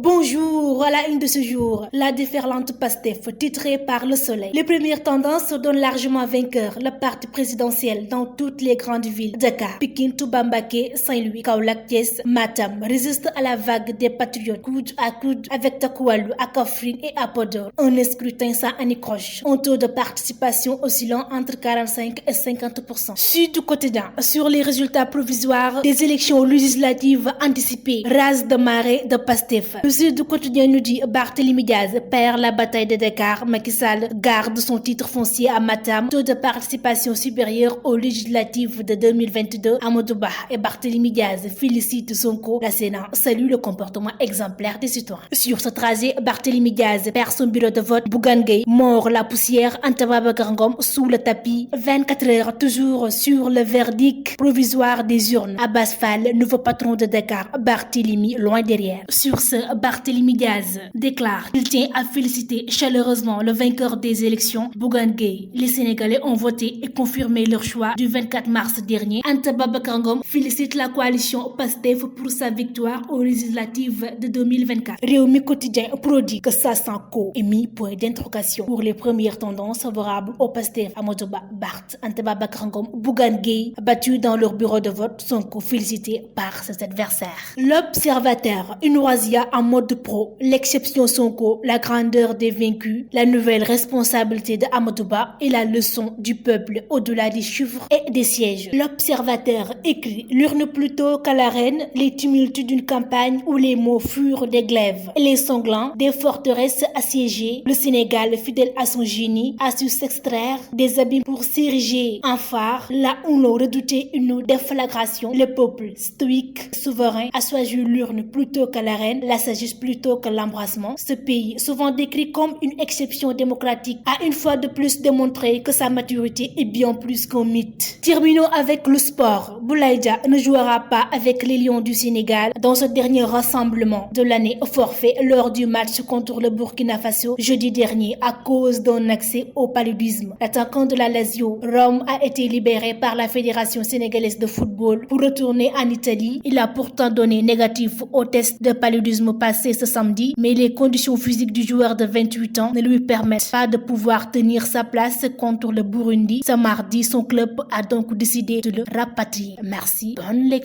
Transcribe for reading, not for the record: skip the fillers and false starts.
Bonjour, à la une de ce jour, la déferlante Pastef titrée par Le Soleil. Les premières tendances donnent largement vainqueur le parti présidentiel dans toutes les grandes villes. Dakar, Pikine, Touba Mbacké, Saint-Louis, Kaolack, Thiès, Matam résiste à la vague des patriotes coude à coude avec Takku Wallu à Kaffrine et à Podor. Un scrutin sans anicroche, un taux de participation oscillant entre 45 et 50%. Sud Quotidien, sur les résultats provisoires des élections législatives anticipées, rase de marée de Pastef. Le Sud Quotidien nous dit Barthélémy Diaz perd la bataille de Dakar, Macky Sall garde son titre foncier à Matam, taux de participation supérieur aux législatives de 2022. Amadou Ba et Barthélémy Diaz félicitent Sonko. La Sénat salue le comportement exemplaire des citoyens. Sur ce trajet, Barthélémy Diaz perd son bureau de vote. Bougane Gueye mord la poussière. Anta Babacar Ngom sous le tapis. 24 heures toujours sur le verdict provisoire des urnes. Abbas Fall, nouveau patron de Dakar. Barthélémy loin derrière. Sur ce, Barthélémy Diaz déclare qu'il tient à féliciter chaleureusement le vainqueur des élections, Bougane Gueye. Les Sénégalais ont voté et confirmé leur choix du 24 mars dernier. Anta Babacar Ngom félicite la coalition Pastef pour sa victoire aux législatives de 2024. Rewmi Quotidien prodigue que ça sent co et mis point d'interrogation pour les premières tendances favorables au Pastef. Amadou Ba, Barth, Anta Babacar Ngom, Bougane Gueye battus dans leur bureau de vote sont félicités par ses adversaires. L'Observateur, une razzia en mode pro, l'exception Sonko, la grandeur des vaincus, la nouvelle responsabilité de Amadou Ba et la leçon du peuple au-delà des chiffres et des sièges. L'Observateur écrit l'urne plutôt qu'à l'arène, les tumultes d'une campagne où les mots furent des glaives et les sanglants des forteresses assiégées. Le Sénégal, fidèle à son génie, a su s'extraire des abîmes pour s'ériger en phare là où l'on redoutait une déflagration. Le peuple stoïque, souverain, a choisi l'urne plutôt qu'à l'arène, la sagesse plutôt que l'embrassement. Ce pays, souvent décrit comme une exception démocratique, a une fois de plus démontré que sa maturité est bien plus qu'un mythe. Terminons avec le sport. Boulaye Dia ne jouera pas avec les Lions du Sénégal dans ce dernier rassemblement de l'année forfait lors du match contre le Burkina Faso jeudi dernier à cause d'un accès au paludisme. L'attaquant de la Lazio, Rome, a été libéré par la Fédération sénégalaise de football pour retourner en Italie. Il a pourtant donné négatif au test de paludisme passé ce samedi, mais les conditions physiques du joueur de 28 ans ne lui permettent pas de pouvoir tenir sa place contre le Burundi. Ce mardi, son club a donc décidé de le rapatrier. Merci. Bonne lecture.